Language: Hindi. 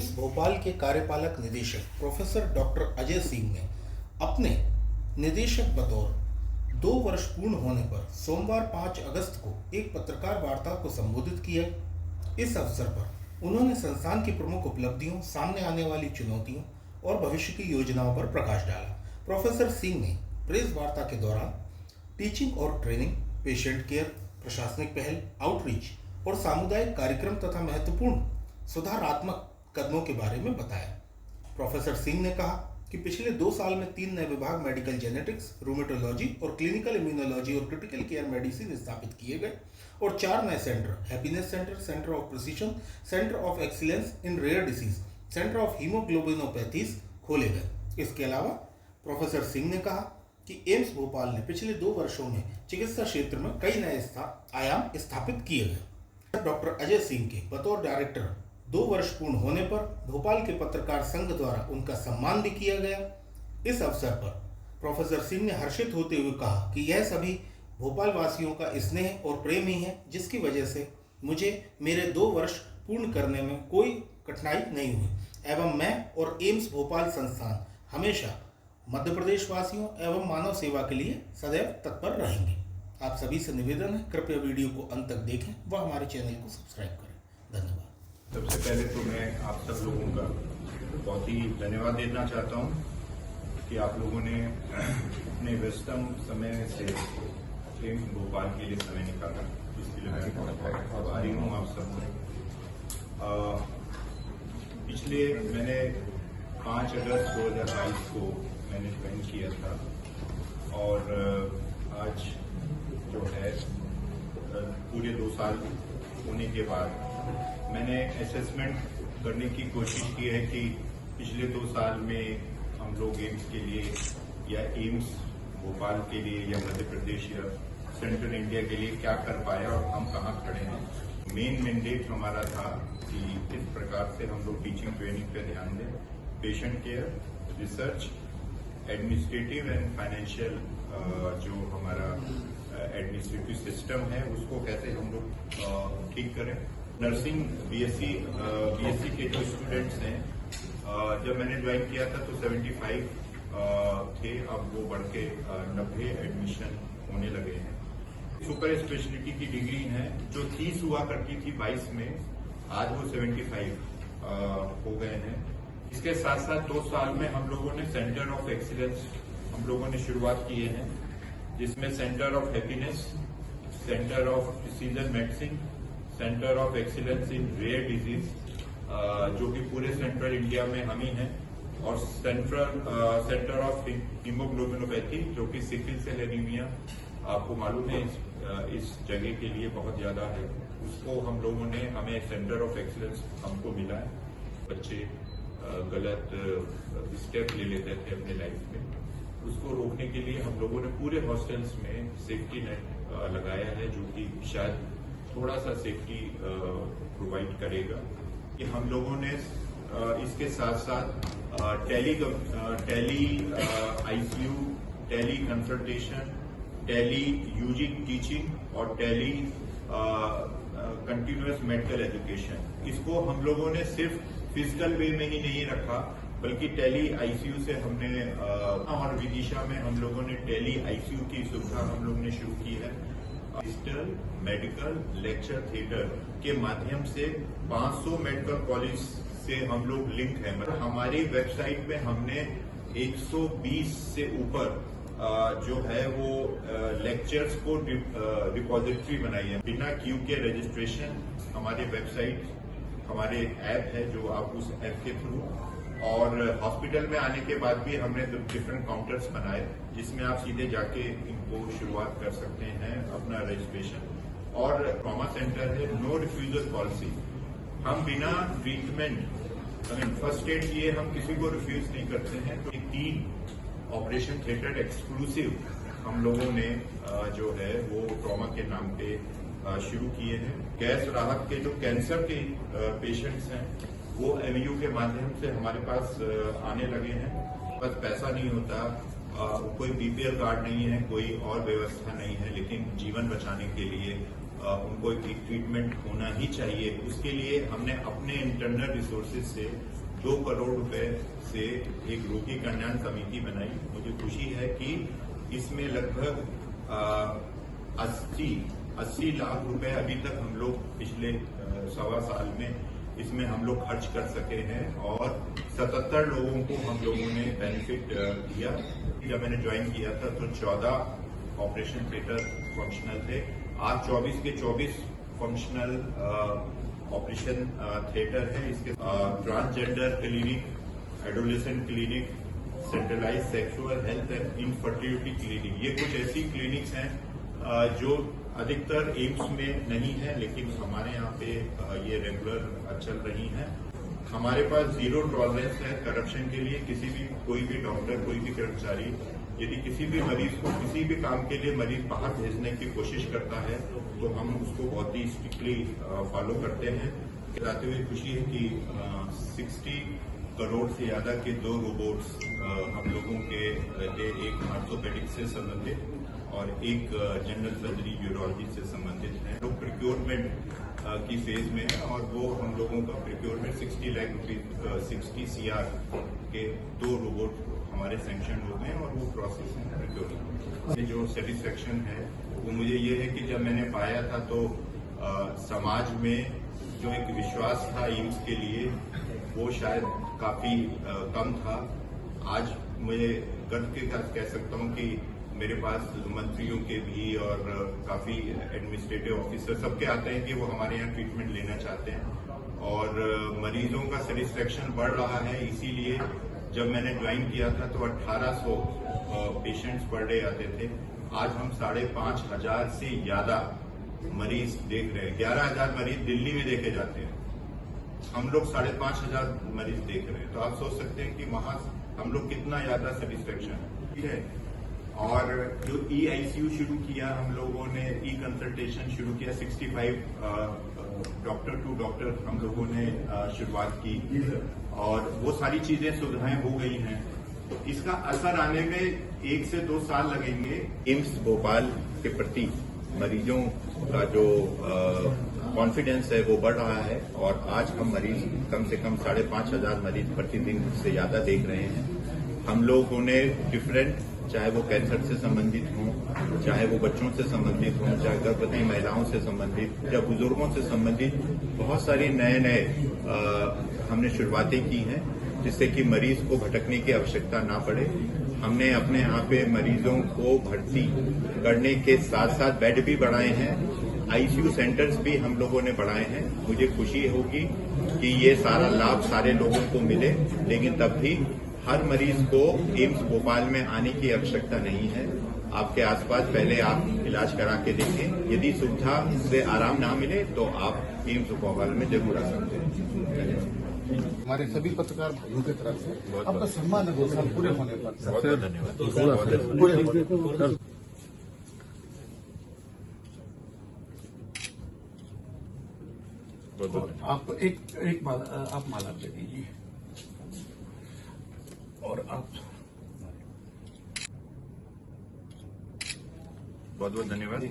एम्स भोपाल के कार्यपालक निदेशक प्रोफेसर डॉक्टर अजय सिंह ने अपने निदेशक बतौर 2 वर्ष पूर्ण होने पर सोमवार 5 अगस्त को एक पत्रकार वार्ता को संबोधित किया। इस अवसर पर उन्होंने संस्थान की प्रमुख उपलब्धियों, सामने आने वाली चुनौतियों और भविष्य की योजनाओं पर प्रकाश डाला। प्रोफेसर सिंह ने प्रेस वार्ता के दौरान टीचिंग और ट्रेनिंग, पेशेंट केयर, प्रशासनिक पहल, आउटरीच और सामुदायिक कार्यक्रम तथा महत्वपूर्ण सुधारात्मक कदमों के बारे में बताया। प्रोफेसर सिंह ने कहा कि पिछले 2 साल में 3 नए विभाग मेडिकल जेनेटिक्स, रूमेटोलॉजी और क्लिनिकल इम्यूनोलॉजी और क्रिटिकल केयर मेडिसिन स्थापित किए गए और 4 नए centre, happiness centre, centre of precision, centre of excellence in rare disease, centre of haemoglobinopathies खोले गए। इसके अलावा प्रोफेसर सिंह ने कहा कि एम्स भोपाल ने पिछले 2 वर्षों में चिकित्सा क्षेत्र में कई नए आयाम स्थापित किए गए। डॉक्टर अजय सिंह के बतौर डायरेक्टर 2 वर्ष पूर्ण होने पर भोपाल के पत्रकार संघ द्वारा उनका सम्मान भी किया गया। इस अवसर पर प्रोफेसर सिंह ने हर्षित होते हुए कहा कि यह सभी भोपाल वासियों का स्नेह और प्रेम ही है, जिसकी वजह से मुझे मेरे 2 वर्ष पूर्ण करने में कोई कठिनाई नहीं हुई एवं मैं और एम्स भोपाल संस्थान हमेशा मध्य प्रदेश वासियों एवं मानव सेवा के लिए सदैव तत्पर रहेंगे। आप सभी से निवेदन है, कृपया वीडियो को अंत तक देखें व हमारे चैनल को सब्सक्राइब करें। धन्यवाद। सबसे पहले तो मैं आप सब लोगों का बहुत ही धन्यवाद देना चाहता हूं कि आप लोगों ने अपने व्यस्तम समय से एम्स भोपाल के लिए समय निकाला। इसके लिए मैं बहुत आभारी हूं आप सबको। पिछले मैंने 5 अगस्त 2022 को मैंने ज्वाइन किया था और आज जो है पूरे 2 साल होने के बाद मैंने असेसमेंट करने की कोशिश की है कि पिछले 2 साल में हम लोग एम्स के लिए या एम्स भोपाल के लिए या मध्य प्रदेश या सेंट्रल इंडिया के लिए क्या कर पाया और हम कहाँ खड़े हैं। मेन मैंडेट हमारा था कि किस प्रकार से हम लोग टीचिंग ट्रेनिंग पे ध्यान दें, patient care, research, administrative and financial जो हमारा एडमिनिस्ट्रेटिव सिस्टम है उसको कैसे हम लोग ठीक करें। नर्सिंग बीएससी के जो स्टूडेंट्स हैं, जब मैंने ज्वाइन किया था तो 75 थे, अब वो बढ़ के 90 एडमिशन होने लगे हैं। सुपर स्पेशलिटी की डिग्री है जो 30 हुआ करती थी 22 में, आज वो 75 हो गए हैं। इसके साथ साथ 2 साल में हम लोगों ने सेंटर ऑफ एक्सीलेंस हम लोगों ने शुरुआत किए हैं, जिसमें centre of happiness, centre of precision medicine, centre of excellence in rare disease जो कि पूरे सेंट्रल इंडिया में हम ही हैं, और सेंटर ऑफ हीमोग्लोबिनोपैथी जो कि सिकल सेल एनीमिया आपको मालूम है इस जगह के लिए बहुत ज्यादा है, उसको हम लोगों ने हमें सेंटर ऑफ एक्सीलेंस हमको मिला है। बच्चे गलत स्टेप ले लेते थे अपने लाइफ में, उसको रोकने के लिए हम लोगों ने पूरे हॉस्टल्स में सेफ्टी नेट लगाया है जो कि शायद थोड़ा सा सेफ्टी प्रोवाइड करेगा। कि हम लोगों ने इसके साथ साथ tele ICU, tele consultation, tele UG teaching और टेली कंटिन्यूअस मेडिकल एजुकेशन, इसको हम लोगों ने सिर्फ फिजिकल वे में ही नहीं रखा बल्कि टेली आईसीयू से हमने और विदिशा में हम लोगों ने टेली आईसीयू की सुविधा हम लोगों ने शुरू की है। डिजिटल मेडिकल लेक्चर थिएटर के माध्यम से 500 मेडिकल कॉलेज से हम लोग लिंक है। मतलब हमारी वेबसाइट पे हमने 120 से ऊपर जो है वो लेक्चर्स को रिपोजिटरी बनाई है। बिना क्यू के रजिस्ट्रेशन हमारे वेबसाइट, हमारे ऐप है जो आप उस ऐप के थ्रू, और हॉस्पिटल में आने के बाद भी हमने डिफरेंट काउंटर्स बनाए जिसमें आप सीधे जाके इनको शुरुआत कर सकते हैं अपना रजिस्ट्रेशन। और ट्रॉमा सेंटर है, नो रिफ्यूजल पॉलिसी, हम बिना ट्रीटमेंट फर्स्ट एड किए हम किसी को रिफ्यूज नहीं करते हैं। तो 3 ऑपरेशन थिएटर एक्सक्लूसिव हम लोगों ने जो है वो ट्रॉमा के नाम पे शुरू किए हैं। गैस राहत के जो कैंसर के पेशेंट्स हैं वो एमयू के माध्यम से हमारे पास आने लगे हैं। बस पैसा नहीं होता, कोई बीपीएल कार्ड नहीं है, कोई और व्यवस्था नहीं है, लेकिन जीवन बचाने के लिए उनको एक ट्रीटमेंट होना ही चाहिए। उसके लिए हमने अपने इंटरनल रिसोर्सेज से 2 करोड़ रुपए से एक रोगी कल्याण समिति बनाई। मुझे खुशी है कि इसमें लगभग 80 लाख रुपए अभी तक हम लोग पिछले 1.25 साल में इसमें हम लोग खर्च कर सके हैं और 77 लोगों को हम लोगों ने बेनिफिट दिया। जब मैंने ज्वाइन किया था तो 14 ऑपरेशन थिएटर फंक्शनल थे। आज 24 के 24 फंक्शनल ऑपरेशन थिएटर है। इसके transgender clinic, adolescent clinic, centralise sexual health and infertility clinic, ये कुछ ऐसी क्लिनिक्स हैं जो अधिकतर एम्स में नहीं है, लेकिन हमारे यहाँ पे ये रेगुलर चल रही हैं। हमारे पास 0 टॉलरेंस है करप्शन के लिए। किसी भी कोई भी डॉक्टर, कोई भी कर्मचारी यदि किसी भी मरीज को किसी भी काम के लिए मरीज बाहर भेजने की कोशिश करता है तो हम उसको बहुत ही स्ट्रिक्टली फॉलो करते हैं। बताते हुए खुशी है कि 60 करोड़ से ज्यादा के 2 रोबोट्स हम लोगों के लिए, एक ऑर्थोपेडिक से संबंधित और एक जनरल सर्जरी यूरोलॉजी से संबंधित है। लोग प्रिक्योरमेंट की फेज में है और वो हम लोगों का प्रिक्योरमेंट 60 लाख रुपीज 60 CR के 2 रोबोट हमारे सैंक्शन हो गए और वो प्रोसेस है प्रिक्योरमेंट। ये जो सेटिस्फेक्शन है वो मुझे ये है कि जब मैंने पाया था तो समाज में जो एक विश्वास था एम्स के लिए वो शायद काफी कम था। आज मुझे गर्व के साथ कह सकता हूँ कि मेरे पास मंत्रियों के भी और काफी एडमिनिस्ट्रेटिव ऑफिसर सबके आते हैं कि वो हमारे यहाँ ट्रीटमेंट लेना चाहते हैं और मरीजों का सेटिस्फेक्शन बढ़ रहा है। इसीलिए जब मैंने ज्वाइन किया था तो 1800 पेशेंट्स पर डे आते थे। आज हम 5,500 से ज्यादा मरीज देख रहे हैं। 11,000 मरीज दिल्ली में देखे जाते हैं, हम लोग 5,500 मरीज देख रहे हैं। तो आप सोच सकते हैं कि वहां हम लोग कितना ज्यादा सेटिस्फेक्शन है। और जो ICU शुरू किया हम लोगों ने, कंसल्टेशन शुरू किया, 65 डॉक्टर टू डॉक्टर हम लोगों ने शुरुआत की और वो सारी चीजें सुविधाएं हो गई हैं। इसका असर आने में 1 से 2 साल लगेंगे। एम्स भोपाल के प्रति मरीजों का जो कॉन्फिडेंस है वो बढ़ रहा है और आज हम मरीज कम से कम 5,500 मरीज प्रतिदिन से ज्यादा देख रहे हैं। हम लोगों ने डिफरेंट, चाहे वो कैंसर से संबंधित हों, चाहे वो बच्चों से संबंधित हों, चाहे गर्भवती महिलाओं से संबंधित या बुजुर्गों से संबंधित, बहुत सारी नए हमने शुरुआतें की हैं जिससे कि मरीज को भटकने की आवश्यकता ना पड़े। हमने अपने यहाँ पे मरीजों को भर्ती करने के साथ साथ बेड भी बढ़ाए हैं, ICU सेंटर्स भी हम लोगों ने बढ़ाए हैं। मुझे खुशी होगी कि ये सारा लाभ सारे लोगों को मिले, लेकिन तब भी हर मरीज को एम्स भोपाल में आने की आवश्यकता नहीं है। आपके आसपास पहले आप इलाज करा के देखें। यदि सुविधा से आराम ना मिले तो आप एम्स भोपाल में जरूर आ सकते हैं। हमारे सभी पत्रकार भाइयों की तरफ से आपका सम्मान है 2 साल पूरे होने पर। बहुत बहुत धन्यवाद। आप एक माला, आप माला दे दीजिए और आप बहुत बहुत धन्यवाद।